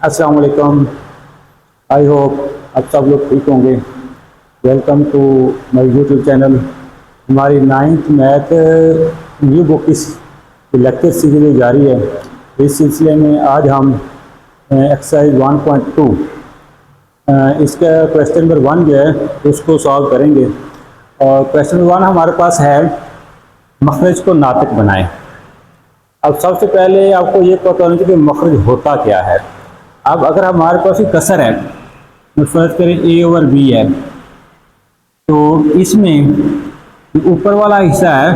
अस्सलाम वालेकुम। I hope आप सब लोग ठीक होंगे। Welcome to my YouTube channel. हमारी 9th मैथ न्यू बुक इस लेक्चर सीरीज जारी है। इस सिलसिले में आज हम एक्सरसाइज 1.2 इसका क्वेश्चन नंबर 1 जो है उसको सॉल्व करेंगे। और क्वेश्चन नंबर 1 हमारे पास है, मखरज को नातिक बनाएं। अब सबसे पहले आपको ये पता होना चाहिए कि मखरज होता क्या है। अब अगर हमारे पास कसर है, फर्ज करें ए ओवर बी है, तो इसमें ऊपर वाला हिस्सा है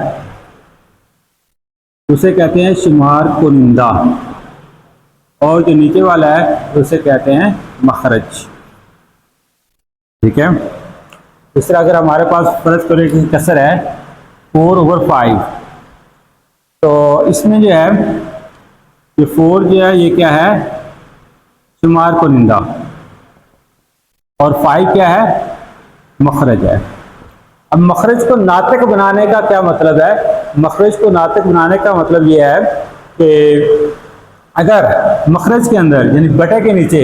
उसे कहते हैं शुमार कुनिंदा, और जो नीचे वाला है उसे कहते हैं मखरज। ठीक है। इस तरह अगर हमारे पास फर्ज करें कि कसर है 4/5, तो इसमें जो है ये 4 जो है ये क्या है, शुमार कुनिंदा, और 5 क्या है, मखरज है। अब मखरज को नातिक बनाने का क्या मतलब है? मखरज को नातिक बनाने का मतलब ये है कि अगर मखरज के अंदर यानी बटे के नीचे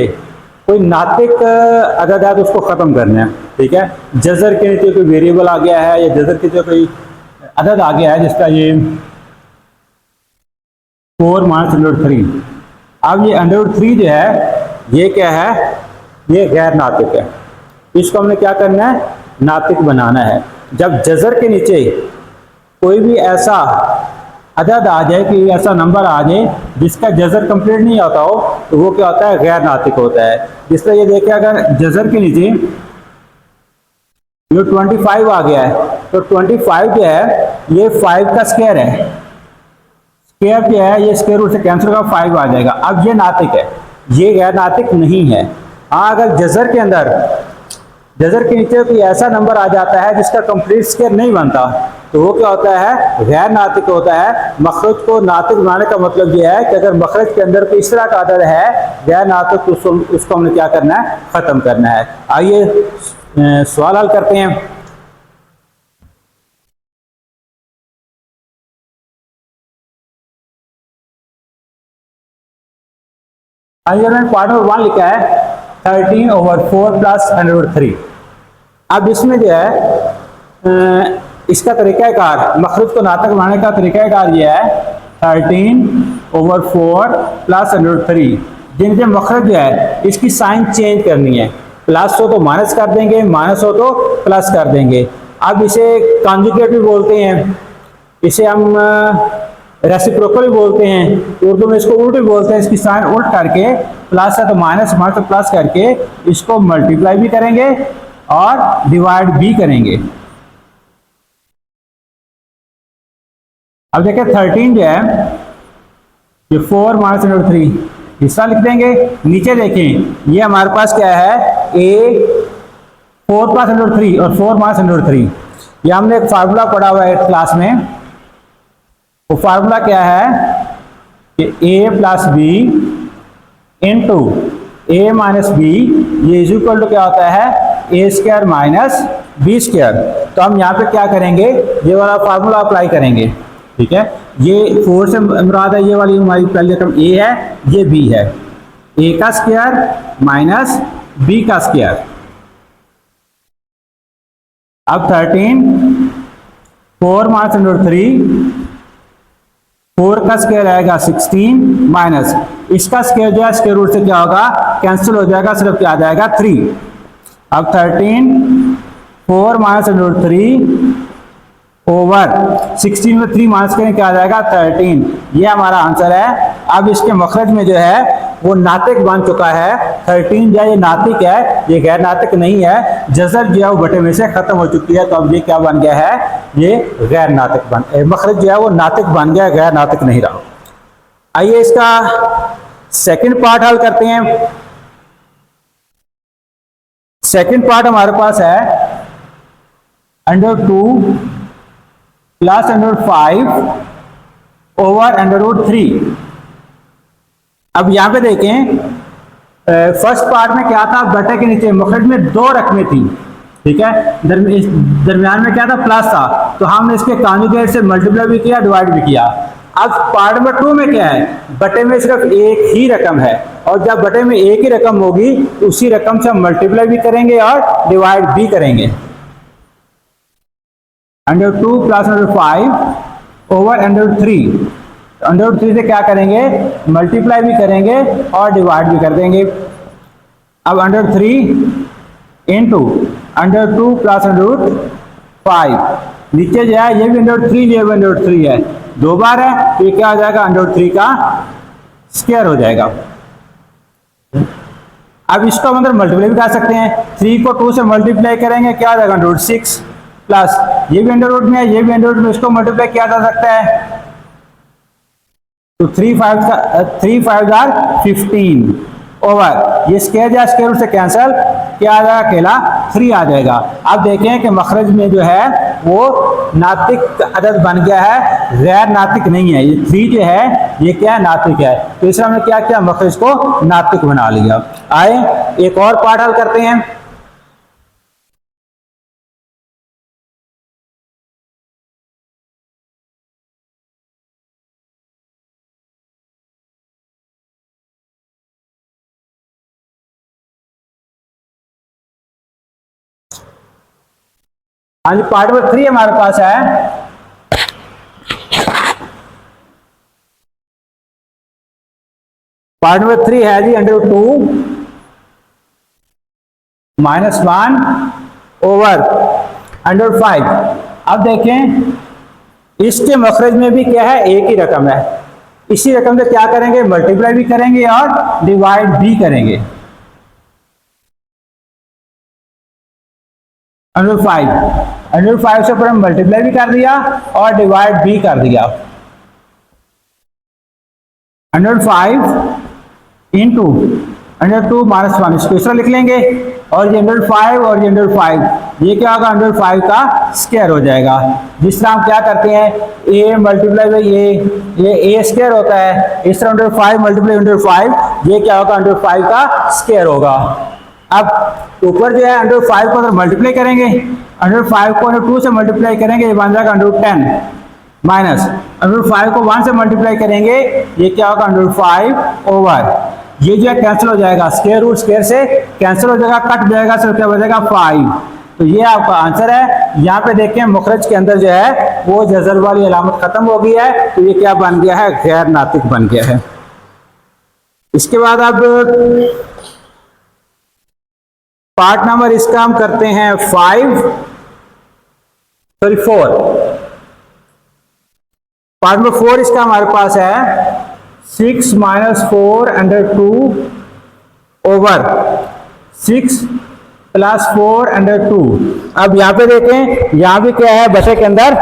कोई नातिक अदद है तो उसको ख़त्म करना है। ठीक है। जज़र के नीचे कोई वेरिएबल आ गया है या जज़र के नीचे कोई अदद आ गया है, जिसका ये 4-3। अब ये √3 जो है ये क्या है, ये गैर नातिक है। इसको हमने क्या करना है, नातिक बनाना है। जब जज़र के नीचे कोई भी ऐसा अदद आ जाए कि ऐसा नंबर आ जाए जिसका जज़र कंप्लीट नहीं होता हो, तो वो क्या होता है, गैर नातिक होता है। जिस तरह ये देखिए, अगर जज़र के नीचे ये 25 आ गया है, तो 25 जो है ये 5 का स्क्वायर है। स्क्वायर जो है ये स्क्वायर रूट से कैंसिल होगा, 5 आ जाएगा। अब ये नातिक है, ये गैर नातिक नहीं है। हाँ, अगर जज़र के अंदर जज़र के नीचे कोई ऐसा नंबर आ जाता है जिसका कंप्लीट स्क्वायर नहीं बनता, तो वो क्या होता है, गैर नातिक होता है। मखरज को नातिक बनाने का मतलब ये है कि अगर मखरज के अंदर कोई इस तरह का अदद है गैर नातिक, तो उसको हमने क्या करना है, ख़त्म करना है। आइए सवाल हल करते हैं। मैंने पार्ट नंबर 1 लिखा है 13/4 + √3। अब इसमें जो है इसका तरीक़ाकार, मखरज को नातिक बनाने का तरीक़ाकार ये है 13/4 + √3। जिनके मखरज जो है इसकी साइन चेंज करनी है, प्लस हो तो माइनस कर देंगे, माइनस हो तो प्लस कर देंगे। अब इसे कॉन्जुगेट भी बोलते हैं, इसे हम रेसिप्रोकल भी बोलते हैं, उर्दू में इसको उल्ट भी बोलते हैं। इसकी साइन उल्ट करके, प्लस है तो माइनस, माइनस तो प्लस करके इसको मल्टीप्लाई भी करेंगे और डिवाइड भी करेंगे। अब देखिए 13 जो है ये 4 - √3 हिस्सा लिख देंगे। नीचे देखें ये हमारे पास क्या है, a 4 + √3 और 4 - √3। ये हमने एक फार्मूला पढ़ा हुआ है 8th क्लास में। वो फार्मूला क्या है कि a + b into a - b, ये इज इक्वल टू क्या होता है, a² - b²। तो हम यहाँ पे क्या करेंगे, ये वाला फार्मूला अप्लाई करेंगे। ठीक है। ये 4 से मुराद है, ये वाली हमारी पहले रकम a है, ये b है, a का स्क्वायर - b का स्क्वायर। अब 13 4 - √3, 4 का स्क्वायर आएगा 16 माइनस इसका स्क्वायर जो है स्क्वायर रूट से क्या होगा, कैंसिल हो जाएगा, सिर्फ क्या आ जाएगा 3। अब 13 4 - √3 ओवर 16 में 3 माइनस करें, क्या आ जाएगा 13। ये हमारा आंसर है। अब इसके मखरज में जो है वो नातिक बन चुका है। 13 जो है ये नातिक है, ये गैर नातिक नहीं है। जज़र जो है वो बटे में से खत्म हो चुकी है, तो अब ये क्या बन गया है, ये गैर नातिक मखरज जो है वो नातिक बन गया, गैर नातिक नहीं रहा। आइए इसका सेकंड पार्ट हल करते हैं। सेकंड पार्ट हमारे पास है √2 + √5 ओवर √3। अब यहां पे देखें, फर्स्ट पार्ट में क्या था, बटे के नीचे मखरज में 2 रकमें थी। ठीक है। दरमियान में क्या था, प्लस था, तो हमने इसके कॉन्जुगेट से मल्टीप्लाई भी किया, डिवाइड भी किया। अब पार्ट नंबर 2 में क्या है, बटे में सिर्फ एक ही रकम है, और जब बटे में एक ही रकम होगी तो उसी रकम से हम मल्टीप्लाई भी करेंगे और डिवाइड भी करेंगे। Under 2 plus under 5 over under 3, under 3 से क्या करेंगे, मल्टीप्लाई भी करेंगे और डिवाइड भी कर देंगे। अब under 3 into under 2 plus under 5, नीचे जो है ये भी अंडर 3 ये भी अंडर 3 है, दो बार है तो ये क्या हो जाएगा, अंडर 3 का स्क्वायर हो जाएगा। अब इसको मतलब मल्टीप्लाई भी कर सकते हैं, 3 को 2 से मल्टीप्लाई करेंगे क्या हो जाएगा, अंडर 6 प्लस ये भी अंडर रूट में है ये भी अंडर रूट में, इसको मल्टीप्लाई किया जा सकता है तो 3 5 आर 15 ओवर ये स्क्वायर या स्क्वायर रूट से कैंसिल क्या आ जाएगा, अकेला 3 आ जाएगा। अब देखें कि मखरज में जो है वो नातिक अदद बन गया है, गैर नातिक नहीं है। ये 3 जो है ये क्या है, नातिक है। तो इसलिए हमने क्या किया, मखरज को नातिक बना लिया। आए एक और पार्ट हल करते हैं। हाँ जी, पार्ट नंबर 3 हमारे पास है। पार्ट नंबर 3 है जी अंडर 2 माइनस 1 ओवर अंडर 5। अब देखें इसके मखरज में भी क्या है, एक ही रकम है। इसी रकम से क्या करेंगे, मल्टीप्लाई भी करेंगे और डिवाइड भी करेंगे। अंडर 5 से ऊपर हम मल्टीप्लाई भी कर दिया और डिवाइड भी कर दिया। अंडर 5 इंटू अंडर 2 माइनस 1, इसको इस तरह लिख लेंगे। और ये अंडर 5 और ये अंडर 5, ये क्या होगा, अंडर 5 का स्क्वायर हो जाएगा। जिस तरह हम क्या करते हैं, a मल्टीप्लाई बाई ये a स्क्वायर होता है, इस तरह अंडर 5 मल्टीप्लाई अंडर 5 ये क्या होगा, अंडर 5 का स्क्वायर होगा। अब ऊपर जो है अंडर 5 को अगर मल्टीप्लाई करेंगे, अंडर 5 को अंडर 2 से मल्टीप्लाई करेंगे ये बन जाएगा अंडर 10 माइनस अंडर 5 को 1 से मल्टीप्लाई करेंगे ये क्या होगा, अंडर 5 ओवर ये जो है कैंसिल हो जाएगा, स्क्वायर रूट स्क्वायर से कैंसिल हो जाएगा, कट जाएगा, सिर्फ क्या बचेगा 5। तो ये आपका आंसर है। यहाँ पे देखें मुखरज के अंदर जो है वो जज़र वाली अलामत खत्म हो गई है, तो ये क्या बन गया है, गैर नातिक बन गया है। इसके बाद अब पार्ट नंबर इसका हम करते हैं 4। पार्ट नंबर 4 इसका हमारे पास है 6 minus 4 under 2 over 6 plus 4 under 2। अब यहाँ पे देखें, यहाँ भी क्या है, बचे के अंदर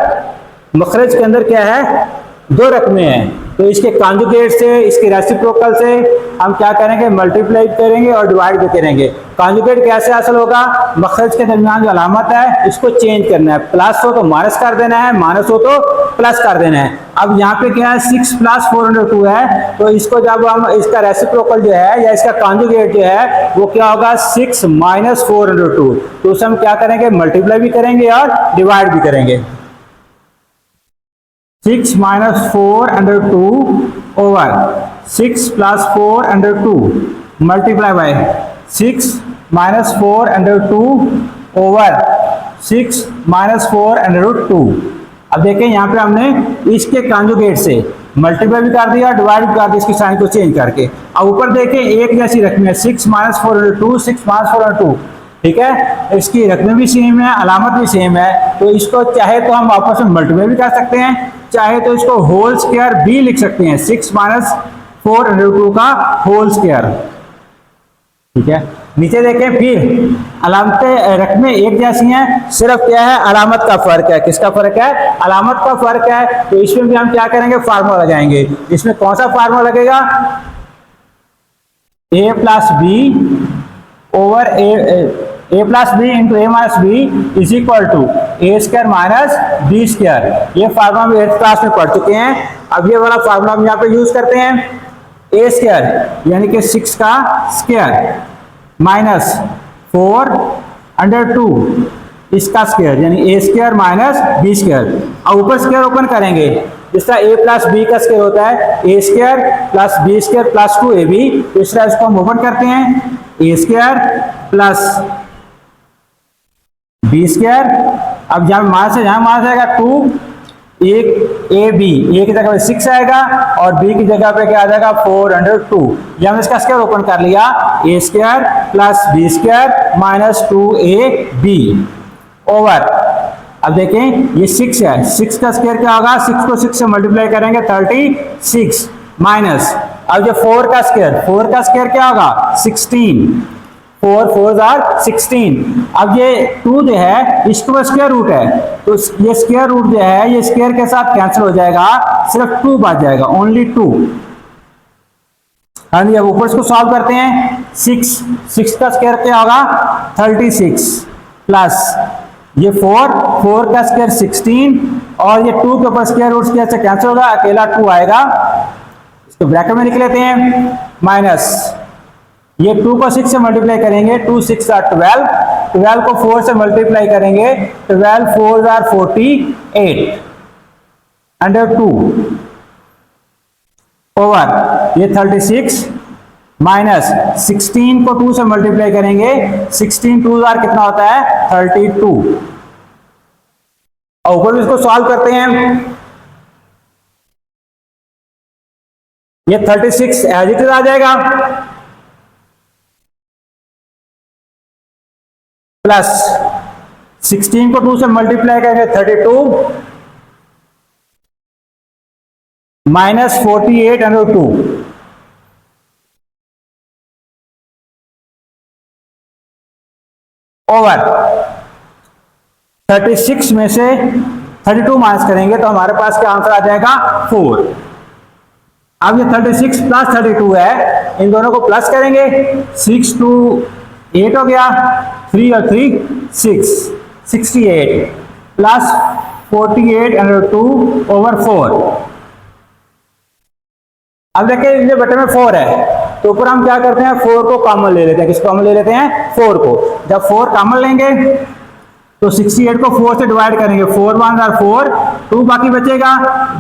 मखरज के अंदर क्या है, दो रकमें हैं। तो इसके कॉन्जुगेट से, इसके रेसिप्रोकल से हम क्या करेंगे, मल्टीप्लाई करेंगे और डिवाइड भी करेंगे। कॉन्जुगेट कैसे हासिल होगा, मखरज के दरमियान जो अलामत है इसको चेंज करना है, प्लस हो तो माइनस कर देना है, माइनस हो तो प्लस कर देना है। अब यहाँ पे क्या है, 6 प्लस 4 अंडर 2 है, तो इसको जब हम इसका रेसिप्रोकल जो है या इसका कॉन्जुगेट जो है वो क्या होगा, 6 माइनस 4 अंडर 2। तो उसे हम क्या करेंगे, मल्टीप्लाई भी करेंगे और डिवाइड भी करेंगे। 6 minus 4 under 2 over 6 plus 4 under 2 multiply by 6 minus 4 under 2 over 6 minus 4 under root 2। अब देखें यहाँ पे हमने इसके कॉन्जुगेट से मल्टीप्लाई भी कर दिया, डिवाइड भी कर दिया, इसकी साइन को चेंज करके। अब ऊपर देखें एक जैसी रकमें 6 माइनस 4 अंडर 2 6 माइनस 4 अंडर 2, ठीक है, इसकी रकमें भी सेम है, अलामत भी सेम है। तो इसको चाहे तो हम आपस में मल्टीप्लाई भी कर सकते हैं, चाहे तो इसको होल स्क्वायर भी लिख सकते हैं, 6 माइनस 4 अंडर 2 का होल स्क्वायर, ठीक है। नीचे देखें फिर अलामतें रकमें एक जैसी हैं, सिर्फ क्या है, अलामत का फर्क है। किसका फर्क है, अलामत का फर्क है। तो इसमें भी हम क्या करेंगे, फार्मूला लगाएंगे। इसमें कौन सा फार्मूला लगेगा, a plus B over A plus B into A minus B is equal to A square minus B square. ये फार्मूला हम 8th क्लास में पढ़ चुके हैं। अब ये वाला फार्मूला हम यहाँ पे यूज करते हैं, ए स्क्वायर यानी कि 6 का स्क्वायर माइनस 4 अंडर 2 इसका स्क्वायर यानी A square minus B square. अब ऊपर स्क्वायर ओपन करेंगे जिस तरह ए प्लस बी का स्क्वायर होता है A square plus B square plus 2ab, तो इस तरह इसको हम ओपन करते हैं A square plus B square. अब जहां माइनस है जहां माइनस आएगा 2, एक ए बी, ए की जगह पे 6 आएगा और बी की जगह पे क्या आ जाएगा 402। ये हमने इसका स्क्वायर ओपन कर लिया A square plus B square minus 2ab over, अब देखें ये 6 है, 6 का स्क्वायर क्या होगा, 6 को 6 से मल्टीप्लाई करेंगे 36 माइनस, अब जो 4 का स्क्वायर क्या होगा 16, 4 4 आर 16। अब ये 2 जो है इसको स्क्वायर रूट है, तो ये स्क्वायर रूट जो है ये स्क्वायर के साथ कैंसिल हो जाएगा, सिर्फ 2 बच जाएगा, ओनली 2। हाँ जी, अब ऊपर इसको सॉल्व करते हैं, 6 का स्क्वायर क्या होगा 36 प्लस ये 4 का स्क्वायर 16 और ये 2 के ऊपर स्क्वायर रूट स्क्वायर से कैंसिल होगा, अकेला 2 आएगा, इसको ब्रैकेट में लिख लेते हैं माइनस, ये 2 को 6 से मल्टीप्लाई करेंगे 2 6 आर 12 को 4 से मल्टीप्लाई करेंगे 12 4 आर 48 अंडर 2 ओवर ये 36 माइनस 16 को 2 से मल्टीप्लाई करेंगे 16 2 आर कितना होता है 32। और ऊपर इसको सॉल्व करते हैं, ये 36 एज इट इज आ जाएगा प्लस 16 को 2 से मल्टीप्लाई करेंगे 32 माइनस 48 अंडर 2 ओवर 36 में से 32 माइनस करेंगे तो हमारे पास क्या आंसर आ जाएगा 4। अब ये 36 प्लस 32 है, इन दोनों को प्लस करेंगे 6 2 8 हो गया, 3 और 3 6 68 प्लस 48 अंडर 2 ओवर 4। अब देखिए ये बटे में 4 है तो ऊपर हम क्या करते हैं 4 को कॉमन ले लेते हैं, किसको कॉमन ले लेते हैं 4 को। जब 4 कॉमन लेंगे तो 68 को 4 से डिवाइड करेंगे, 4 1 आर 4, 2 बाकी बचेगा,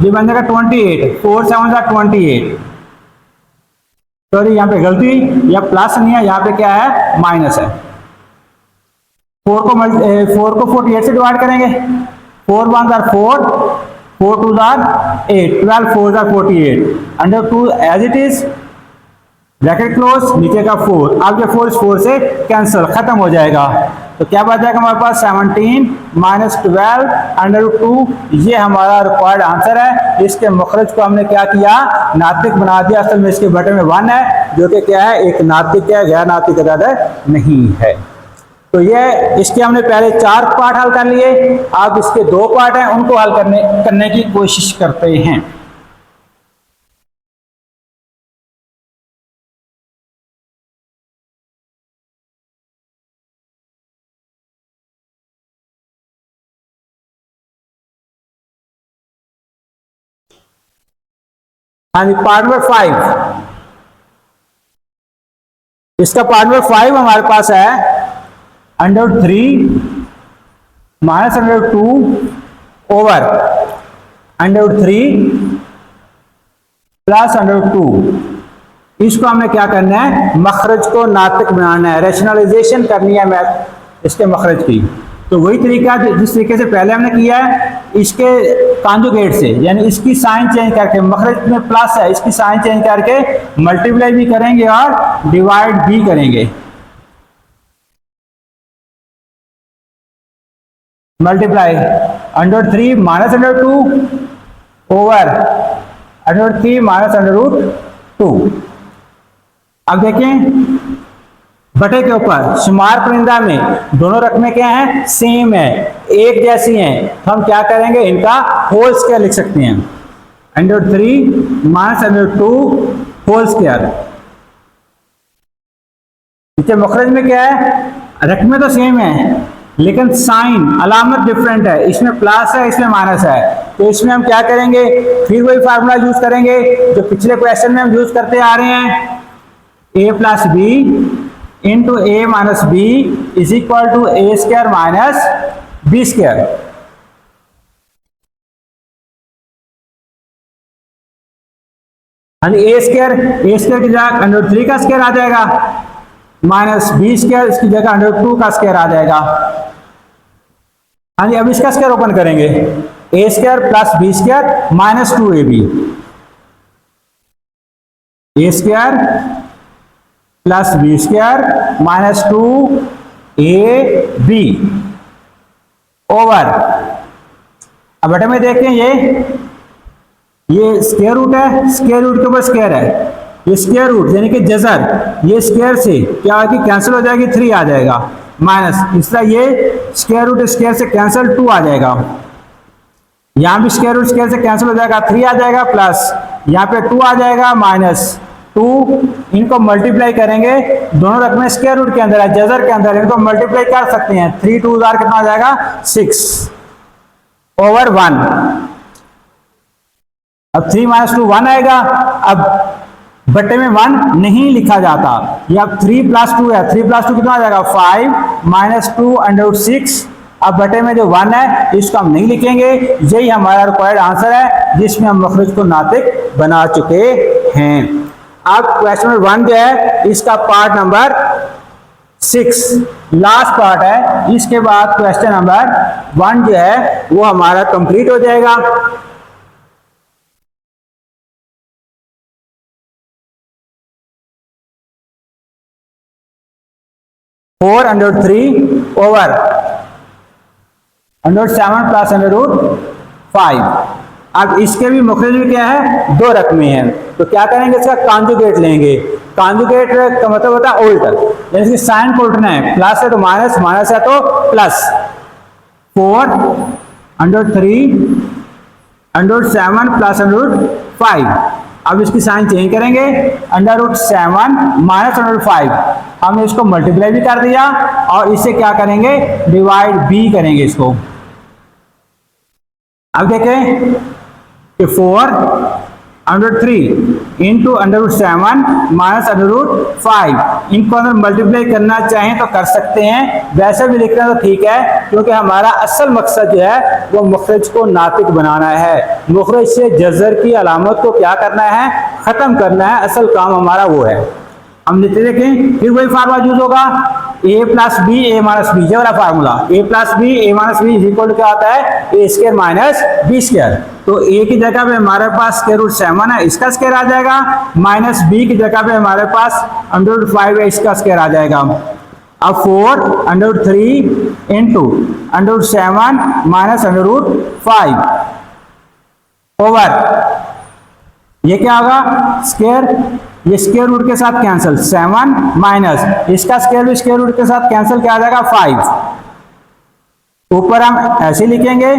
ये बन जाएगा 28, 4 7 आर 28। सॉरी यहाँ पे गलती, या प्लस नहीं है, यहाँ पे क्या है माइनस है। 4 को 48 से डिवाइड करेंगे, 4 1 R 4, 4 2 R 8, 12 4 R 48 under 2 as it is, bracket close, नीचे का 4, अब ये 4 इस 4 से कैंसिल खत्म हो जाएगा, तो क्या बच जाएगा हमारे पास 17 माइनस 12 अंडर 2। ये हमारा रिक्वायर्ड आंसर है। इसके मखरज को हमने क्या किया नातिक बना दिया, असल में इसके बटे में 1 है जो कि क्या है एक नातिक है, गैर नातिक अदद नहीं है। तो ये इसके हमने पहले 4 पार्ट हल कर लिए, अब इसके 2 पार्ट हैं उनको हल करने की कोशिश करते हैं। हाँ जी, पार्ट नंबर 5, इसका पार्ट नंबर 5 हमारे पास है under 3 minus under 2 over under 3 plus under 2। इसको हमने क्या करना है मखरज को नातिक बनाना है, रैशनलाइजेशन करनी है मैथ इसके मखरज की। तो वही तरीका जिस तरीके से पहले हमने किया है, इसके कॉन्जुगेट से, यानी इसकी साइन चेंज करके, मखरज में प्लस है इसकी साइन चेंज करके मल्टीप्लाई भी करेंगे और डिवाइड भी करेंगे। Multiply under 3 minus under 2 over under 3 minus under root 2। अब देखें बटे के ऊपर शुमार परिंदा में दोनों रकमें क्या हैं सेम है, एक जैसी हैं, तो हम क्या करेंगे इनका होल स्क्वायर लिख सकते हैं, under 3 minus under 2 whole square. नीचे मखरज में क्या है रकमें तो सेम है लेकिन साइन अलामत डिफरेंट है, इसमें प्लस है इसमें माइनस है, तो इसमें हम क्या करेंगे फिर वही फार्मूला यूज करेंगे जो पिछले क्वेश्चन में हम यूज करते आ रहे हैं, a plus B into A minus B is equal to A square minus B square. हाँ जी, ए स्क्वायर की जगह √3 का स्क्वायर आ जाएगा, माइनस बी स्क्वायर इसकी जगह √2 का स्क्वायर आ जाएगा। हाँ जी, अब इसका स्क्वायर ओपन करेंगे, A square plus B square minus 2ab, A square plus B square minus 2ab over, अब बेटे में देखें ये स्क्वायर रूट है, स्क्वायर रूट के ऊपर स्क्वायर है, ये स्क्वायर रूट यानी कि जजर, ये स्क्वायर से क्या होगी, कैंसिल हो जाएगी, 3 आ जाएगा, माइनस इस तरह ये स्क्वायर रूट स्क्वायर से कैंसिल 2 आ जाएगा, यहां भी स्क्वायर रूट स्क्वायर से कैंसिल हो जाएगा, 3 आ जाएगा, प्लस यहाँ पे 2 आ जाएगा, माइनस 2, इनको मल्टीप्लाई करेंगे, दोनों रकमें स्क्वायर रूट के अंदर है, जजर के अंदर, इनको मल्टीप्लाई कर सकते हैं, 3 2 कितना आ जाएगा, 6 ओवर 1। अब 3 - 2 1 आएगा, अब बट्टे में 1 नहीं लिखा जाता, ये अब 3 + 2 है, 3 + 2 कितना आ जाएगा, 5 - 2 √6, अब बटे में जो 1 है इसको हम नहीं लिखेंगे, यही हमारा रिक्वायर्ड आंसर है जिसमें हम मखरज को नातिक बना चुके हैं। अब क्वेश्चन नंबर 1 जो है इसका पार्ट नंबर 6 लास्ट पार्ट है, इसके बाद क्वेश्चन नंबर 1 जो है वो हमारा कंप्लीट हो जाएगा। Four √3 over √7 plus √5। अब इसके भी मुखरज में क्या है, 2 रकमें हैं, तो क्या करेंगे, इसका कॉन्जुगेट लेंगे। कॉन्जुगेट का मतलब होता है उल्ट, जैसे साइन को उल्टना है, प्लस है तो माइनस, माइनस है तो प्लस। 4 √3 √7 प्लस √5। अब इसकी साइन चेंज करेंगे, √7 माइनस √5, हमने इसको मल्टीप्लाई भी कर दिया और इससे क्या करेंगे, डिवाइड भी करेंगे इसको। अब देखें कि 4 √3 इंटू √7 माइनस √5, इनको अगर मल्टीप्लाई करना चाहें तो कर सकते हैं, वैसे भी लिखना तो ठीक है, क्योंकि हमारा असल मकसद जो है वो मुखरज को नातिक बनाना है, मुखरज से जज़र की अलामत को क्या करना है, खत्म करना है, असल काम हमारा वो है। हम लिखते देखें, फिर वही फार्मूला यूज होगा, a + b a - b, ये वाला formula, a + b a - b equal क्या होता है, a² माइनस b स्क्वायर। तो a की जगह पे हमारे पास √7 है, इसका स्क्वायर आ जाएगा, माइनस b की जगह पे हमारे पास √5 है, इसका स्क्वायर आ जाएगा। अब 4 √3 इंटू √7 माइनस √5 ओवर, ये क्या होगा, स्क्वायर, ये स्क्वायर रूट के साथ कैंसिल, 7 माइनस इसका स्क्वायर भी स्क्वायर रूट के साथ कैंसिल, क्या आ जाएगा, 5। ऊपर हम ऐसे लिखेंगे,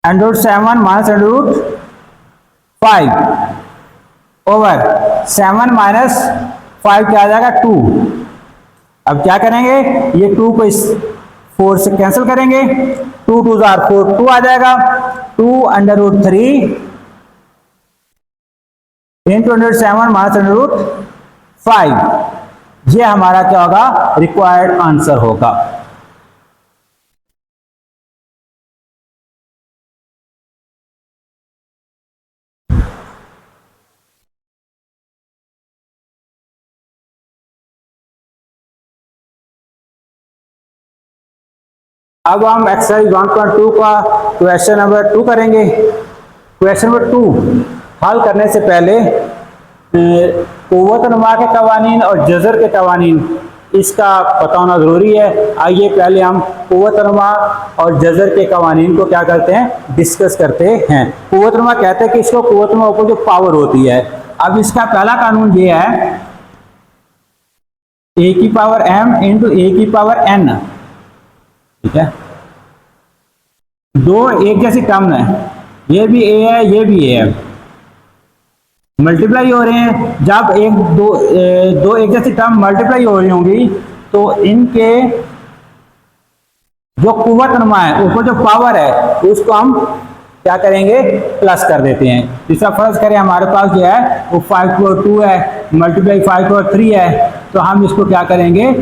√7 माइनस √5 ओवर 7 माइनस 5 क्या आ जाएगा, 2। अब क्या करेंगे, ये 2 को इस 4 से कैंसिल करेंगे, 2 2 4, 2 आ जाएगा, 2 √3 इंटू √7 माइनस √5, ये हमारा क्या होगा, रिक्वायर्ड आंसर होगा। अब हम एक्सरसाइज 1.2 का क्वेश्चन नंबर 2 करेंगे। क्वेश्चन नंबर 2 हल करने से पहले क़ुव्वत-ए-नुमा के कवानीन और जज़र के कवानीन इसका पता होना ज़रूरी है। आइए पहले हम क़ुव्वत-ए-नुमा और जज़र के कवानीन को क्या करते हैं, डिस्कस करते हैं। क़ुव्वत-ए-नुमा कहते हैं कि इसको क़ुव्वत-ए-नुमा ऊपर जो पावर होती है। अब इसका पहला कानून ये है, a⁻m इंटू a⁻n, ठीक है, 2 एक जैसी टर्म है, ये भी a है, ये भी a है, मल्टीप्लाई हो रहे हैं। जब दो एक जैसी टर्म मल्टीप्लाई हो रही होंगी तो इनके जो क़ुव्वत-ए-नुमा है, ऊपर जो पावर है, उसको हम क्या करेंगे, प्लस कर देते हैं। जिसका फर्ज करें हमारे पास जो है वो 5/2 है, मल्टीप्लाई 5/3 है, तो हम इसको क्या करेंगे,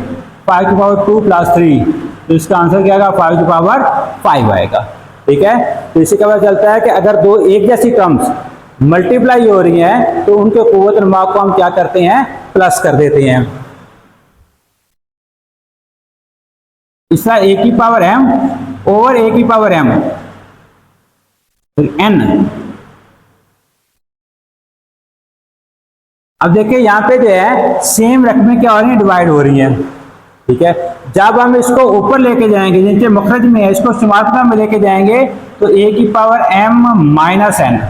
5/2 + 3, तो इसका आंसर क्या आएगा, 5/5 आएगा। ठीक है, तो इसी का पता चलता है कि अगर 2 एक जैसी टर्म्स मल्टीप्लाई हो रही हैं तो उनके कुव्वत नुमा को हम क्या करते हैं, प्लस कर देते हैं। इसका ए की पावर m ओवर ए की पावर m n। अब देखिए यहाँ पे जो है सेम रकमें क्या हो रही है, डिवाइड हो रही हैं। ठीक है, जब हम इसको ऊपर लेके जाएंगे, नीचे मखरज में है, इसको शुमारत में लेके जाएंगे तो ए की पावर m माइनस n।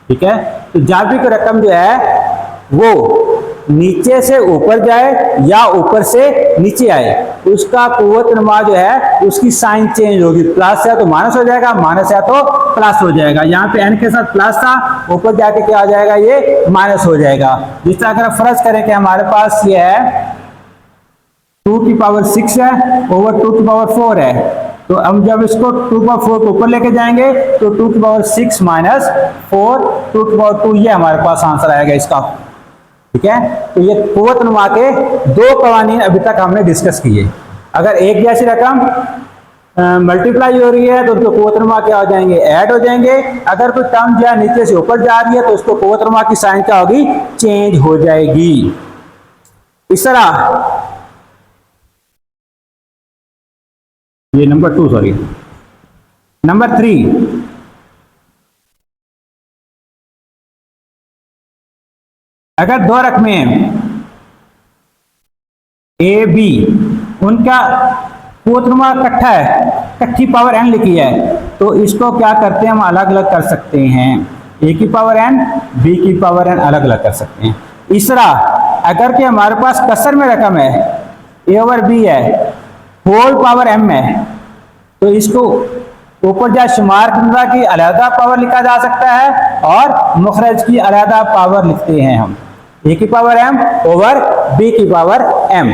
ठीक है, तो जब भी कोई रकम जो है वो नीचे से ऊपर जाए या ऊपर से नीचे आए, उसका कुव्वत नुमा जो है उसकी साइन चेंज होगी, प्लस है तो माइनस हो जाएगा, माइनस है तो प्लस हो जाएगा। यहाँ पे n के साथ प्लस था, ऊपर जाके क्या हो जाएगा, ये माइनस हो जाएगा। जिस तरह अगर फर्ज करें कि हमारे पास ये है 2 की पावर 6 है ओवर 2 की पावर 4 है, तो हम जब इसको 2 की पावर 4 को ऊपर लेके जाएंगे तो 2 की पावर 6 माइनस 4 2 की पावर 2, ये हमारे पास आंसर आएगा इसका। ठीक है, तो ये कुव्वत नुमा के दो कवानीन अभी तक हमने डिस्कस किए। अगर एक जैसी रकम मल्टीप्लाई हो रही है तो उसको कुव्वत नुमा क्या हो जाएंगे, ऐड हो जाएंगे। अगर कोई टर्म जो है नीचे से ऊपर जा रही है तो उसको कुव्वत नुमा की साइन क्या होगी, चेंज हो जाएगी। इस तरह ये नंबर 2, सॉरी नंबर 3, अगर दो रकमें ए बी, उनका कुव्वत नुमा इकट्ठा है, इकट्ठी पावर n लिखी है, तो इसको क्या करते हैं, हम अलग अलग कर सकते हैं। ए की पावर n, बी की पावर n अलग अलग कर सकते हैं। इस तरह अगर कि हमारे पास कसर में रकम है ए ओवर बी है, होल पावर m है, तो इसको ऊपर जा शुमार कुंदा की अलहदा पावर लिखा जा सकता है और मुखरज की अलहदा पावर लिखते हैं हम, ए की पावर m ओवर बी की पावर m।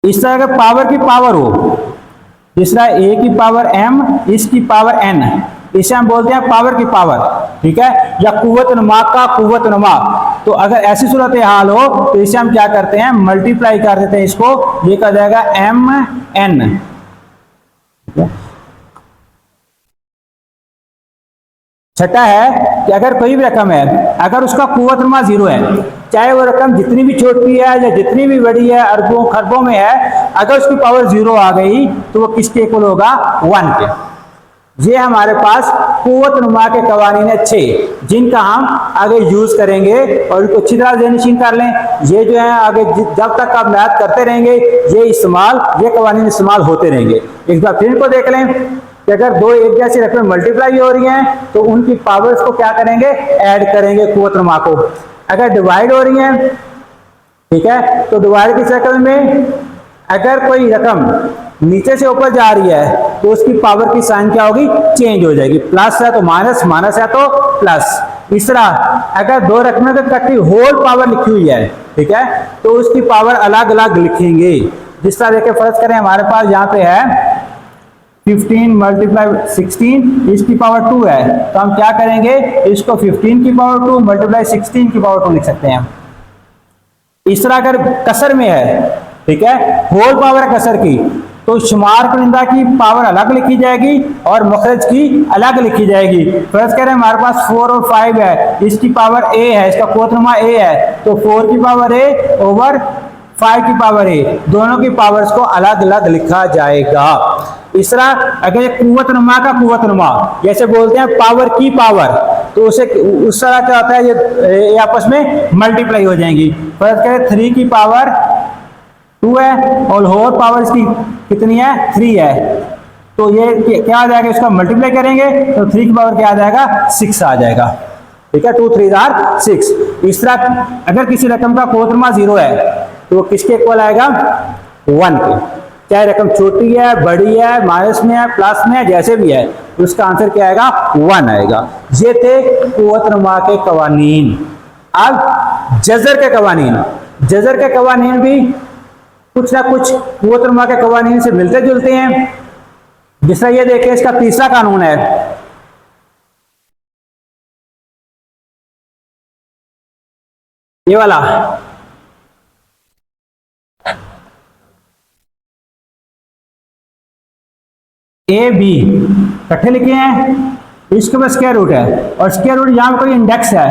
इस तरह का पावर की पावर हो, जिस तरह ए की पावर m, इसकी पावर n, इसे हम बोलते हैं पावर की पावर। ठीक है, या कुव्वत नुमा का कुव्वत नुमा। तो अगर ऐसी सूरत हाल हो तो इसे हम क्या करते हैं, मल्टीप्लाई कर देते हैं इसको, ये कहा जाएगा m n। छठा है कि अगर कोई भी रकम है, अगर उसका कुव्वत नुमा 0 है, चाहे वो रकम जितनी भी छोटी है या जितनी भी बड़ी है, अरबों खरबों में है, अगर उसकी पावर 0 आ गई तो वो किसके इक्वल होगा, 1 के। ये हमारे पास कुव्वत नुमा के कवानीन 6 जिनका हम आगे यूज करेंगे और इनको अच्छी तरह से निश्चित कर लें। ये जो है आगे जब तक आप मैथ करते रहेंगे ये कवानीन इस्तेमाल होते रहेंगे। एक बार फिर इनको देख लें कि अगर दो एक जैसी रकमें मल्टीप्लाई हो रही हैं तो उनकी पावर्स को क्या करेंगे, ऐड करेंगे कुव्वत नुमा को। अगर डिवाइड हो रही हैं, ठीक है, तो डिवाइड की शक्ल में अगर कोई रकम नीचे से ऊपर जा रही है तो उसकी पावर की साइन क्या होगी, चेंज हो जाएगी। प्लस है तो माइनस, माइनस है तो प्लस। इस तरह अगर दो रकमें तो इकट्ठी होल पावर लिखी हुई है, ठीक है, तो उसकी पावर अलग अलग लिखेंगे। जिस तरह देखिए फर्ज करें हमारे पास यहाँ पे है 15 मल्टीप्लाई 16, इसकी पावर 2 है, तो हम क्या करेंगे, इसको 15 की पावर 2 मल्टीप्लाई 16 की पावर 2 लिख सकते हैं। इस तरह अगर कसर में है, ठीक है, होल पावर है कसर की, तो शुमार कुनिंदा की पावर अलग लिखी जाएगी और मखरज की अलग लिखी जाएगी। फर्ज करें हमारे पास 4 और 5 है, इसकी पावर a है, इसका कुव्वत नुमा a है, तो 4 की पावर a ओवर 5 की पावर a, दोनों की पावर्स को अलग अलग लिखा जाएगा। इस तरह अगर ये कुव्वत नुमा का कुव्वत नुमा, जैसे बोलते हैं पावर की पावर, तो उसे उस तरह क्या होता है, ये आपस में मल्टीप्लाई हो जाएंगी। फर्ज करें 3 की पावर 2 है और होल पावर इसकी कितनी है, 3 है, तो ये क्या आ जाएगा, इसका मल्टीप्लाई करेंगे तो 3 की पावर क्या आ जाएगा, 6 आ जाएगा। ठीक है, 2 3 आर 6। इस तरह अगर किसी रकम का कुव्वत नुमा 0 है तो वो किसके इक्वल आएगा, 1 के। चाहे रकम छोटी है, बड़ी है, माइनस में है, प्लस में है, जैसे भी है, उसका आंसर क्या आएगा, 1 आएगा। ये थे कुव्वत नुमा के कवानीन। अब जज़र के कवानीन, जज़र के कवानीन भी कुछ ना कुछ कुव्वत नुमा के कवानीन से मिलते जुलते हैं। जिस तरह ये देखिए, इसका तीसरा कानून है, ये वाला, ए बी इकट्ठे लिखे हैं, इसके ऊपर स्क्वायर रूट है और स्क्वायर रूट यहाँ पे कोई इंडेक्स है,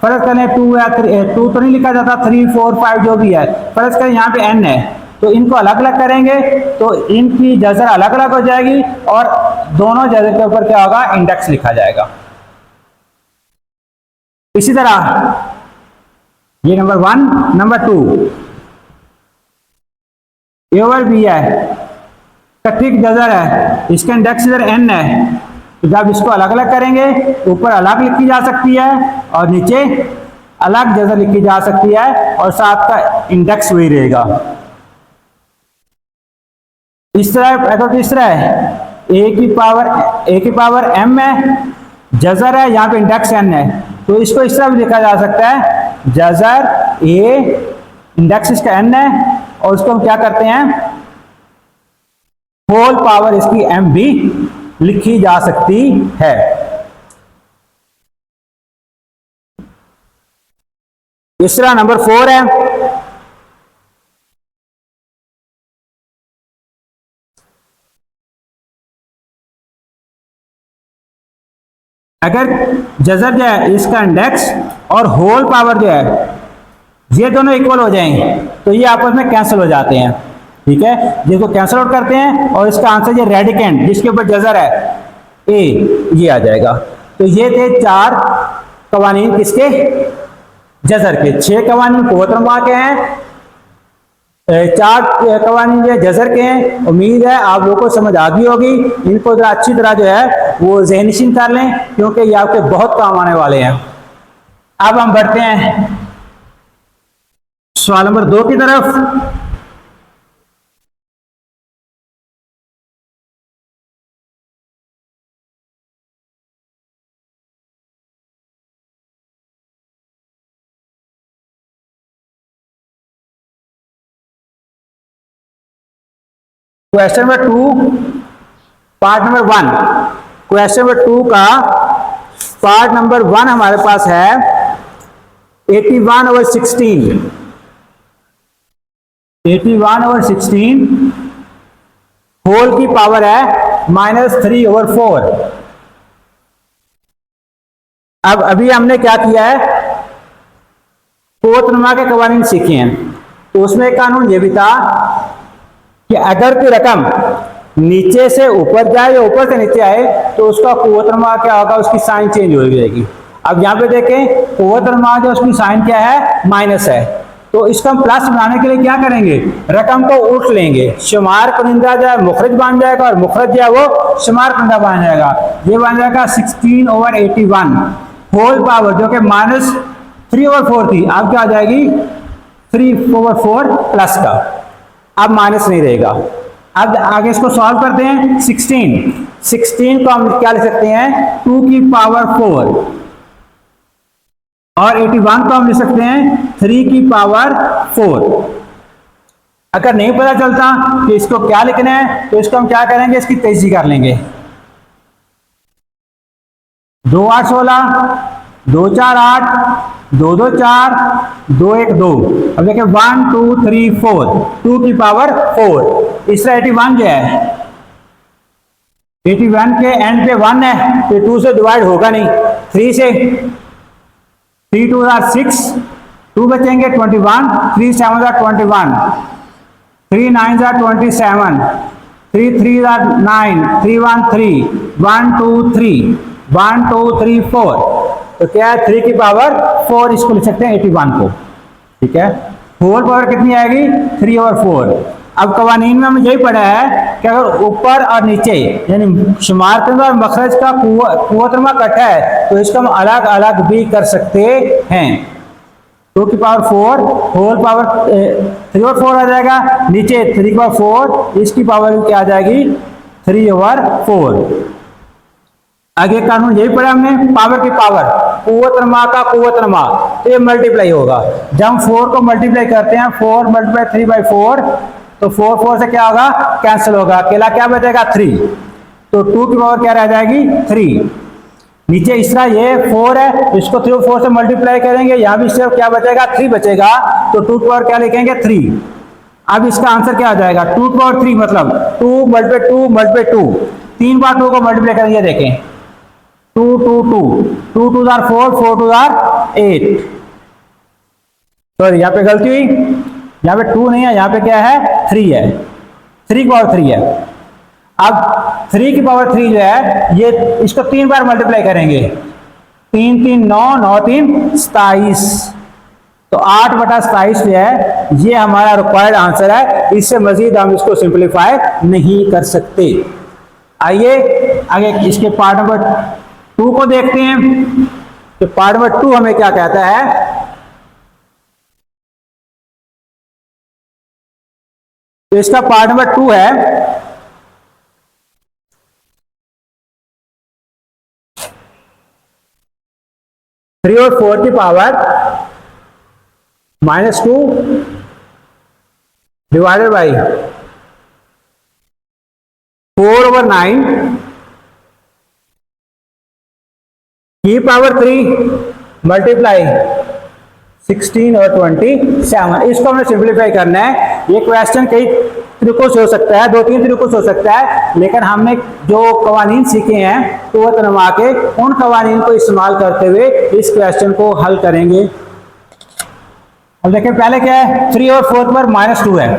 फर्ज करें 2 है, 2 तो नहीं लिखा जाता, 3 4 5 जो भी है, फर्ज करें यहाँ पे n है, तो इनको अलग अलग करेंगे तो इनकी जजर अलग अलग हो जाएगी और दोनों जजर के ऊपर क्या होगा, इंडेक्स लिखा जाएगा। इसी तरह ये नंबर 1, नंबर 2 ए ओवर बी है, ठीक जजर है, इसका इंडेक्स इधर n है, तो जब इसको अलग अलग करेंगे ऊपर अलग लिखी जा सकती है और नीचे अलग जजर लिखी जा सकती है और साथ का इंडेक्स वही रहेगा। इस तरह अगर इस तरह है ए की पावर m है, जजर है, यहाँ पे इंडेक्स n है, तो इसको इस तरह भी लिखा जा सकता है, जजर a, इंडेक्स इसका n है और उसको हम क्या करते हैं, होल पावर इसकी m भी लिखी जा सकती है। तीसरा नंबर 4 है, अगर जजर जो है इसका इंडेक्स और होल पावर जो है ये दोनों इक्वल हो जाएंगे तो ये आपस में कैंसिल हो जाते हैं, ठीक है, जिसको कैंसिल आउट करते हैं और इसका आंसर ये रेडिकेंट जिसके ऊपर जजर है ए, ये आ जाएगा। तो ये थे 4 कवानीन किसके, जजर के। 6 कवानीन कुव्वतुल के हैं, 4 कवानीन जो जजर के हैं। उम्मीद है आप लोगों को समझ आ गई होगी, इनको जरा अच्छी तरह जो है वो ज़हननशीन कर लें क्योंकि ये आपके बहुत काम आने वाले हैं। अब हम बढ़ते हैं सवाल नंबर 2 की तरफ। Question number 2 part number 1, question number 2 का पार्ट नंबर 1 हमारे पास है 81/16, 81/16 होल की पावर है -3/4। अब अभी हमने क्या किया है, कुव्वतुल के कवानीन सीखे हैं, तो उसमें एक कानून ये भी था कि अगर कोई रकम नीचे से ऊपर जाए या ऊपर से नीचे आए तो उसका कुव्वतुल क्या होगा, उसकी साइन चेंज हो जाएगी। अब यहाँ पे देखें कुव्वतुल जो उसकी साइन क्या है, माइनस है, तो इसको हम प्लस बनाने के लिए क्या करेंगे, रकम को उल्ट लेंगे, शुमार कुनिंदा जो है मुखरज बन जाएगा और मुखरज जो है वो शुमार कुनिंदा बन जाएगा। ये बन जाएगा 16/81 होल पावर जो कि -3/4 थी, अब क्या आ जाएगी 3/4 प्लस का, अब माइनस नहीं रहेगा। अब आगे इसको सॉल्व करते हैं। 16 को हम क्या लिख सकते हैं, 2 की पावर 4 और 81 को हम लिख सकते हैं 3 की पावर 4। अगर नहीं पता चलता कि इसको क्या लिखना है तो इसको हम क्या करेंगे, इसकी तेजी कर लेंगे। 2 8 16, 2 4 8, 2 2 4, 2 1 2। अब देखिए 1 2 3 4, 2 की पावर 4। इस तरह 81 जो है, 81 के एंड पे 1 है तो 2 से डिवाइड होगा नहीं, 3 से 3 2 are 6, 2 बचेंगे 21, 3 7 are 21, 3 9 are 27, 3 3 are 9, 3 1 3, 1 2 3, 1 2 3 4। तो क्या है 3 की पावर 4, इसको लिख सकते हैं 81 को, ठीक है। होल पावर कितनी आएगी, 3/4। अब कवानीन में हमने यही पढ़ा है कि अगर ऊपर और नीचे यानी शुमार कुनिंदा और मखरज का कुव्वतुल इकट्ठा है तो इसको हम अलग अलग भी कर सकते हैं। 2 की पावर 4 होल पावर 3/4 आ जाएगा, नीचे 3 की पावर 4, इसकी पावर क्या आ जाएगी 3/4। आगे कानून यही पढ़ा हमने, पावर की पावर, कुव्वतुल का कुव्वतुल तो ये मल्टीप्लाई होगा। जब हम 4 को मल्टीप्लाई करते हैं 4 × 3/4 तो 4 4 से क्या होगा, कैंसिल होगा, अकेला क्या बचेगा 3, तो 2 की पावर क्या रह जाएगी 3। नीचे इस तरह ये 4 है, इसको 3/4 से मल्टीप्लाई करेंगे, यहाँ भी सिर्फ क्या बचेगा 3 बचेगा, तो 2 की पावर क्या लिखेंगे 3। अब इसका आंसर क्या आ जाएगा 2 की पावर 3 मतलब 2 × 2 × 2, 3 बार 2 को मल्टीप्लाई करेंगे, देखें 2 2 2 2 2 आर 4 4 2 आर 8। सॉरी यहाँ पे गलती हुई, यहाँ पे 2 नहीं है, यहाँ पे क्या है 3 है, 3 की पावर 3 है। अब 3 की पावर 3 जो है ये इसको 3 बार मल्टीप्लाई करेंगे, 3 3 9 9 3 27, तो 8/27 जो है ये हमारा रिक्वायर्ड आंसर है। इससे मजीद हम इसको सिंप्लीफाई नहीं कर सकते। आइए आगे इसके पार्ट नंबर 2 को देखते हैं। तो पार्ट नंबर 2 हमें क्या कहता है, तो इसका पार्ट नंबर 2 है 3 और 4 की पावर -2 डिवाइडेड बाई 4/9 की पावर 3 मल्टीप्लाई 16 और 27। इसको हमें सिंप्लीफाई करना है। ये क्वेश्चन कई तरीकों से हो सकता है, 2-3 तरीकों से हो सकता है, लेकिन हमने जो कवानीन सीखे हैं कुव्वत नमा के, उन कवानीन को इस्तेमाल करते हुए इस क्वेश्चन को हल करेंगे। अब देखिए पहले क्या है, 3 और 4 पर -2 है,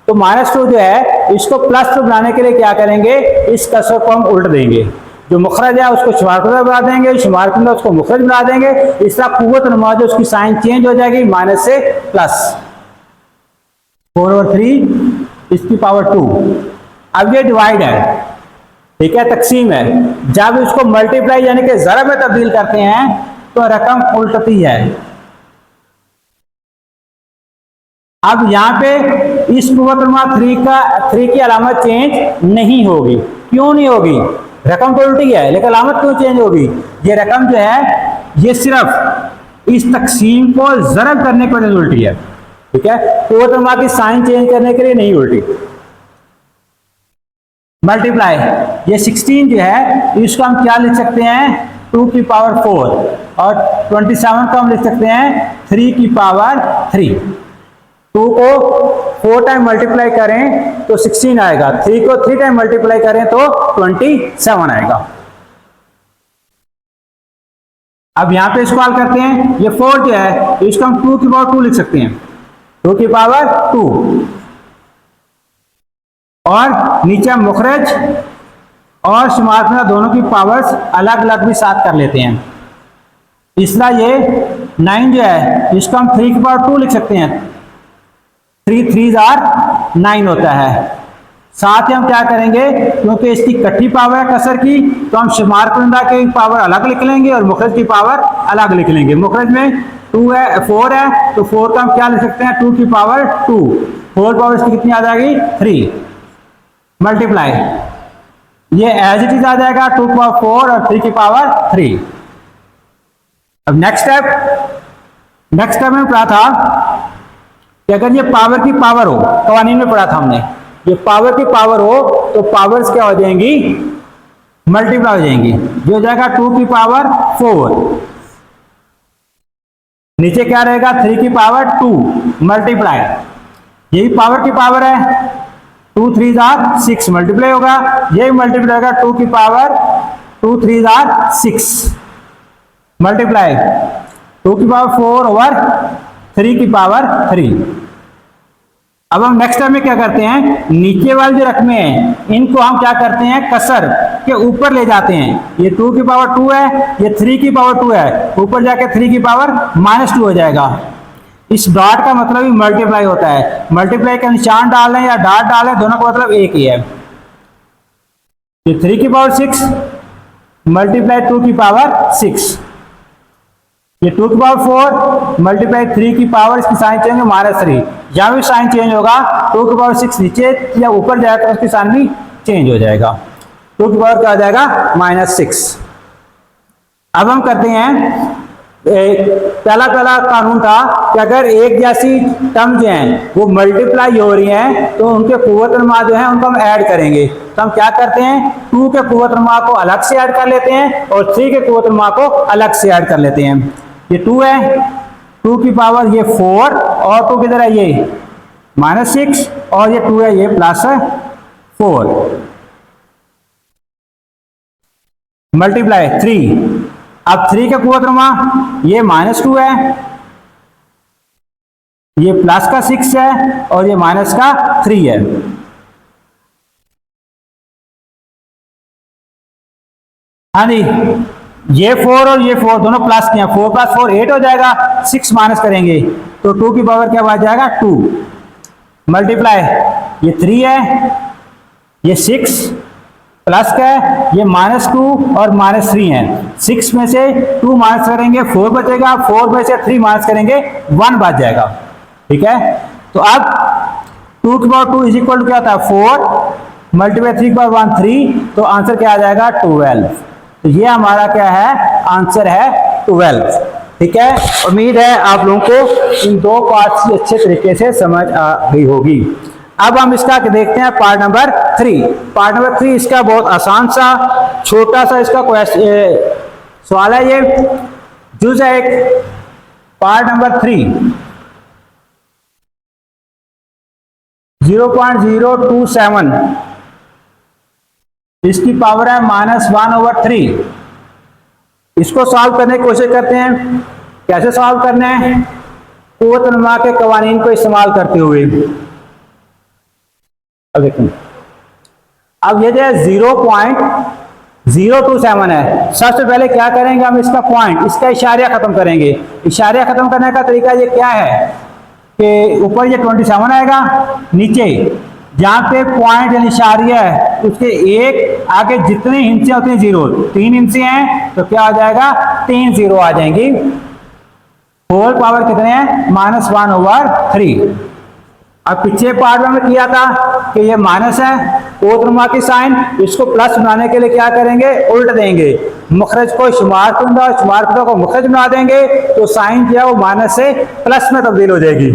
तो -2 जो है इसको +2 बनाने के लिए क्या करेंगे, इस कसर को हम उल्ट देंगे। जो मुखरज है उसको शुमारकुंदा बना देंगे, शुमारकुंदा उसको मुखरज बना देंगे। इस तरह कुव्वत नमा जो उसकी साइन चेंज हो जाएगी, माइनस से प्लस। 4 और 3 इसकी पावर 2। अब ये डिवाइड है, ठीक है, तकसीम है। जब इसको मल्टीप्लाई यानी कि ज़रब में तब्दील करते हैं तो रकम उल्टती है। अब यहाँ पे इस कुव्वत नमा 3 की अलामत चेंज नहीं होगी। क्यों नहीं होगी, रकम तो उल्टी है लेकिन अलामत क्यों चेंज होगी, ये रकम जो है ये सिर्फ इस तकसीम को ज़रब करने की वजह से उल्टी है, ठीक है। कुव्वत नमा की साइन चेंज करने के लिए नहीं उल्टी। मल्टीप्लाई ये 16 जो है इसको हम क्या लिख सकते हैं, 2 की पावर 4, और 27 को हम लिख सकते हैं 3 की पावर 3। 2 को 4 टाइम मल्टीप्लाई करें तो 16 आएगा, 3 को 3 टाइम मल्टीप्लाई करें तो 27 आएगा। अब यहां पे इसको हल करते हैं। ये 4 जो है इसको हम 2 की पावर 2 लिख सकते हैं, 2 की पावर 2, और नीचे मुखरज और शुमारकुंदा दोनों की पावर्स अलग अलग भी साथ कर लेते हैं। इसलिए ये 9 जो है इसको हम 3 की पावर 2 लिख सकते हैं, 3 3 9 होता है। साथ ही हम क्या करेंगे, क्योंकि इसकी इकट्ठी पावर है कसर की, तो हम शुमारकुंदा की पावर अलग लिख लेंगे और मुखरज की पावर अलग लिख लेंगे। मुखरज में 2 है 4 है, तो 4 का हम क्या लिख सकते हैं, 2 की पावर 2, 4 पावर इसकी कितनी आ जाएगी 3। मल्टीप्लाई ये एज इट इज आ जाएगा, 2 की पावर 4 और 3 की पावर 3। अब नेक्स्ट स्टेप में पढ़ा था कि अगर ये पावर की पावर हो, कवानीन में पढ़ा था हमने, ये पावर की पावर हो तो पावर्स क्या हो जाएंगी, मल्टीप्लाई हो जाएंगी। जो हो जाएगा 2 की पावर 4, नीचे क्या रहेगा 3 की पावर 2 मल्टीप्लाई, यही पावर की पावर है, 2 3 6 मल्टीप्लाई होगा, यही मल्टीप्लाई होगा 2 की पावर 2 3 6 मल्टीप्लाई 2 की पावर 4 ओवर 3 की पावर 3। अब हम नेक्स्ट स्टेप में क्या करते हैं, नीचे वाली जो रकमें हैं इनको हम क्या करते हैं, कसर के ऊपर ले जाते हैं। ये 2 की पावर 2 है, ये 3 की पावर 2 है, ऊपर जाके 3 की पावर -2 हो जाएगा। इस डॉट का मतलब ही मल्टीप्लाई होता है। मल्टीप्लाई का निशान डालें या डॉट डालें, दोनों का मतलब एक ही है। ये 3 की पावर 6 मल्टीप्लाई 2 की पावर 6, ये 2 की पावर 4 मल्टीप्लाई 3 की पावर, इसकी साइन चेंज है -3, जहां भी साइन चेंज होगा 2 की पावर 6 नीचे या ऊपर जाएगा तो उसकी साइन भी चेंज हो जाएगा। 2 की पावर क्या आ जाएगा -6। अब हम करते हैं, पहला कानून था कि अगर एक जैसी टर्म जो हैं वो मल्टीप्लाई हो रही हैं तो उनके कुव्वत नमा जो है उनको हम ऐड करेंगे। तो हम क्या करते हैं, 2 के कुव्वत नमा को अलग से ऐड कर लेते हैं और 3 के कुव्वत नमा को अलग से ऐड कर लेते हैं। ये 2 है, 2 की पावर ये 4 और 2 किधर है ये -6, और ये 2 है ये +4। मल्टीप्लाई 3। अब 3 का कुवतरमा ये -2 है, ये प्लस का 6 है और ये माइनस का 3 है। हाँ जी, ये 4 और ये 4 दोनों प्लस के हैं, 4 + 4 8 हो जाएगा, 6 माइनस करेंगे तो 2 की पावर क्या आ जाएगा 2। मल्टीप्लाई ये 3 है, ये 6 प्लस का है, ये -2 और -3 है। 6 में से 2 माइनस करेंगे 4 बचेगा, 4 में से 3 माइनस करेंगे 1 बच जाएगा। ठीक है, तो अब 2 की पावर 2 इज इक्वल टू क्या होता है 4 मल्टीप्लाई 3 की पावर 1 3, तो आंसर क्या आ जाएगा 12। तो ये हमारा क्या है आंसर है 12। ठीक है, उम्मीद है आप लोगों को इन दो पार्ट्स की अच्छे तरीके से समझ आ गई होगी। अब हम इसका देखते हैं पार्ट नंबर 3। पार्ट नंबर 3 इसका बहुत आसान सा छोटा सा इसका सवाल है। ये जुज है एक, पार्ट नंबर 3 0.027, इसकी पावर है -1/3। इसको सॉल्व करने की कोशिश करते हैं। कैसे सॉल्व करना है, कुव्वत-ए-नुमा के कवानीन को इस्तेमाल करते हुए। अब देखें, अब ये जो है 0.027 है, सबसे पहले क्या करेंगे हम इसका पॉइंट, इसका इशारिया खत्म करेंगे। इशारिया खत्म करने का तरीका ये क्या है कि ऊपर ये 27 आएगा, नीचे जहां पे पॉइंट यानी इशारिया है उसके एक आगे जितने हिस्से उतने जीरो, 3 हिस्से हैं तो क्या आ जाएगा 3 जीरो आ जाएंगी। होल पावर कितने हैं -1/3। अब पिछले पार्ट में हमने किया था कि ये माइनस है, कुव्वत-ए-नुमा की साइन, इसको प्लस बनाने के लिए क्या करेंगे उल्ट देंगे, मखरज को शुमार कुंदा और शुमार कुंदा को मखरज बना देंगे, तो साइन जो है वो माइनस से प्लस में तब्दील हो जाएगी।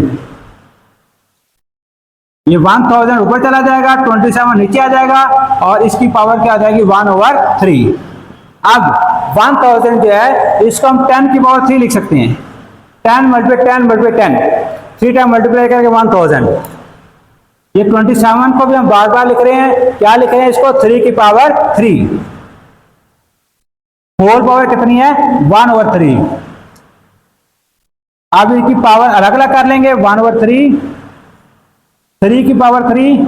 ये 1000 ऊपर चला जाएगा, 27 नीचे आ जाएगा और इसकी पावर क्या आ जाएगी 1/3। अब 1000 जो है इसको हम 10 की पावर 3 लिख सकते हैं। 10 मल्टीप्लाई 10 मल्टीप्लाई 10, 3 टाइम मल्टीप्लाई करके 1000। ये 27 को भी हम बार बार लिख रहे हैं, क्या लिख रहे हैं इसको 3 की पावर 3। होल पावर कितनी है 1/3। अब इनकी पावर अलग अलग कर लेंगे, 1/3, 3 की पावर 3,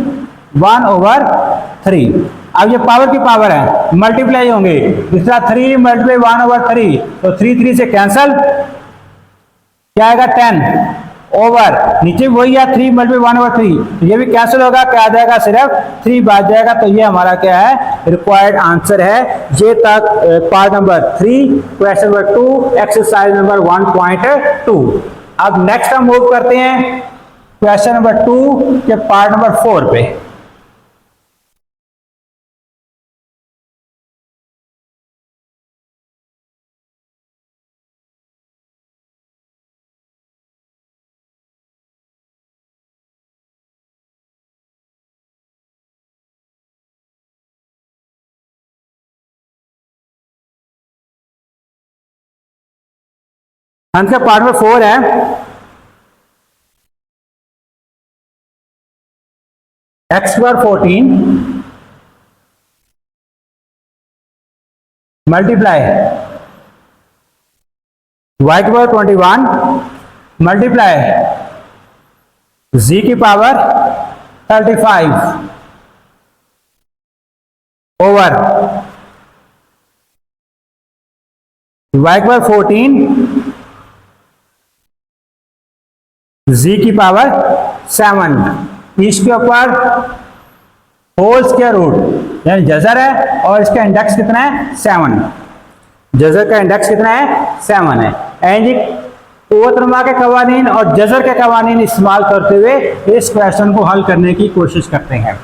1/3। अब ये पावर की पावर है, मल्टीप्लाई होंगे, दूसरा 3 मल्टीप्लाई 1/3 तो 3 3 से कैंसल, क्या आएगा 10 ओवर, नीचे वही है 3 मल्टीप्लाई 1/3, ये भी कैंसिल होगा, क्या आ जाएगा सिर्फ 3 बच जाएगा। तो ये हमारा क्या है रिक्वायर्ड आंसर है। ये तक part number 3, question number 2, exercise number 1.2। अब नेक्स्ट हम मूव करते हैं क्वेश्चन नंबर 2 के पार्ट नंबर 4 पे। आंसर पार्ट नंबर 4 है, x² 14 multiply y² 21 multiply z की पावर 35 ओवर y² 14 z की पावर 7, इसके ऊपर होल स्क्वायर रूट यानी जजर है और इसका इंडेक्स कितना है 7। जजर का इंडेक्स कितना है 7 है। एंड कुव्वत-ए-नुमा के कवानीन और जजर के कवानीन इस्तेमाल करते हुए इस क्वेश्चन को हल करने की कोशिश करते हैं।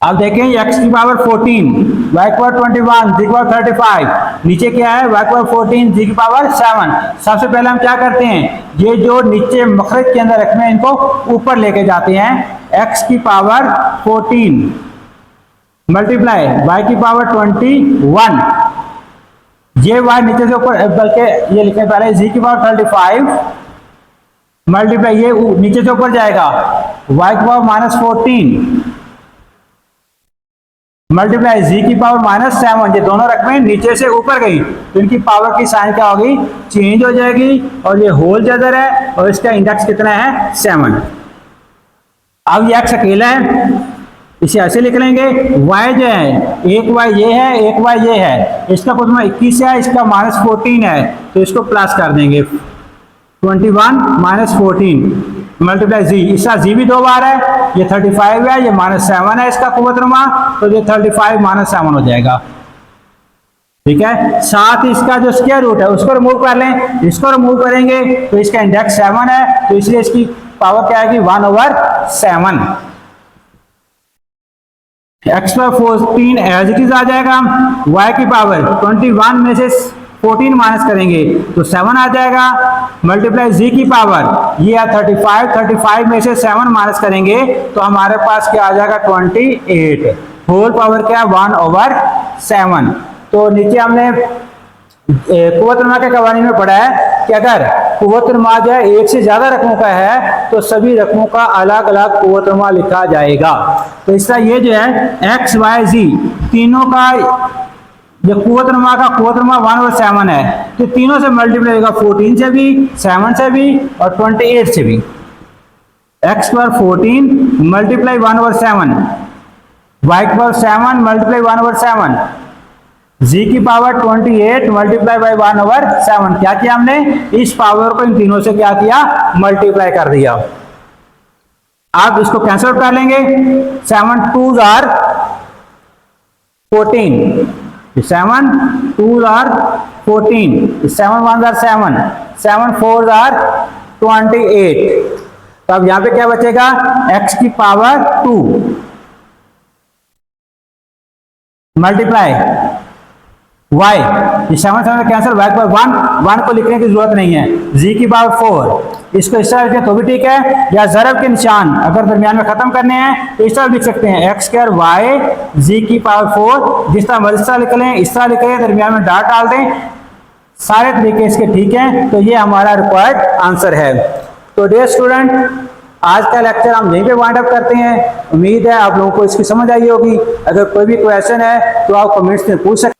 अब देखें x की पावर 14, y की पावर 21, z की पावर 35, नीचे क्या है y की पावर 14, z की पावर 7। सबसे पहले हम क्या करते हैं, ये जो नीचे मखरज के अंदर रखने हैं इनको ऊपर लेके जाते हैं। x की पावर 14 मल्टीप्लाई y की पावर 21, ये y नीचे से ऊपर, बल्कि ये लिखने पहले z की पावर 35 मल्टीप्लाई, ये नीचे से ऊपर जाएगा y की पावर -14 मल्टीप्लाई जी की पावर -7, ये दोनों रकमें नीचे से ऊपर गई तो इनकी पावर की साइन क्या होगी, चेंज हो जाएगी। और ये होल जदर है और इसका इंडेक्स कितना है 7। अब ये x अकेला है, इसे ऐसे लिख लेंगे। y जो है, एक y ये है, एक y ये है, इसका कुछ 21 है, इसका -14 है, तो इसको प्लस कर देंगे 21 - 14 मल्टीप्लाई जी, इसका जी भी 2 बार है, ये 35 है, ये -7 है इसका कुव्वतनुमा, तो ये 35 - 7 हो जाएगा। ठीक है, साथ ही इसका जो स्क्वायर रूट है उसको रिमूव कर लें, इसको रिमूव करेंगे तो इसका इंडेक्स 7 है, तो इसलिए इसकी पावर क्या आएगी 1/7। x पर 14 एज इट इज आ जाएगा, y की पावर 21 में से 14 माइनस करेंगे तो 7 आ जाएगा, मल्टीप्लाई जी की पावर ये है 35 में से 7 माइनस करेंगे तो हमारे पास क्या आ जाएगा 28, होल पावर क्या 1/7। तो नीचे हमने कुव्वतनुमा के कवानीन में पढ़ा है कि अगर कुव्वतनुमा जो है एक से ज्यादा रकमों का है तो सभी रकमों का अलग अलग कुव्वतनुमा लिखा जाएगा। तो इसका ये जो है x y z तीनों का जो कुव्वतनुमा का कुव्वतनुमा 1/7 है, तो तीनों से मल्टीप्लाई होगा, 14 से भी, 7 से भी और 28 से भी। x पर 14 मल्टीप्लाई 1/7, y पर 7 मल्टीप्लाई 1/7, z की पावर 28 मल्टीप्लाई बाई 1/7। क्या किया हमने, इस पावर को इन तीनों से क्या किया, मल्टीप्लाई कर दिया। आप इसको कैंसिल कर लेंगे, 7 2s are 14, 7 2s are 14, 7 1s are 7, 7 4s are 28। तो अब यहां पे क्या बचेगा, x की पावर 2 मल्टीप्लाई y, ये 7 7 कैंसिल, y पर 1 को लिखने की जरूरत नहीं है, z की पावर 4, इसको इस तरह लिखें तो भी ठीक है, या ज़रब के निशान अगर दरमियान में खत्म करने हैं तो इस तरह लिख सकते हैं x² y z की पावर 4, जिस तरह मर्जी लिख लें, इस तरह लिख लें, दरमियान में डॉट डाल दें, सारे तरीके इसके ठीक हैं। तो ये हमारा रिक्वायर्ड आंसर है। तो डियर स्टूडेंट, आज का लेक्चर हम यहीं पे वाइंड अप करते हैं। उम्मीद है आप लोगों को इसकी समझ आई होगी। अगर कोई भी क्वेश्चन है तो आप कमेंट्स में पूछ सकते हैं।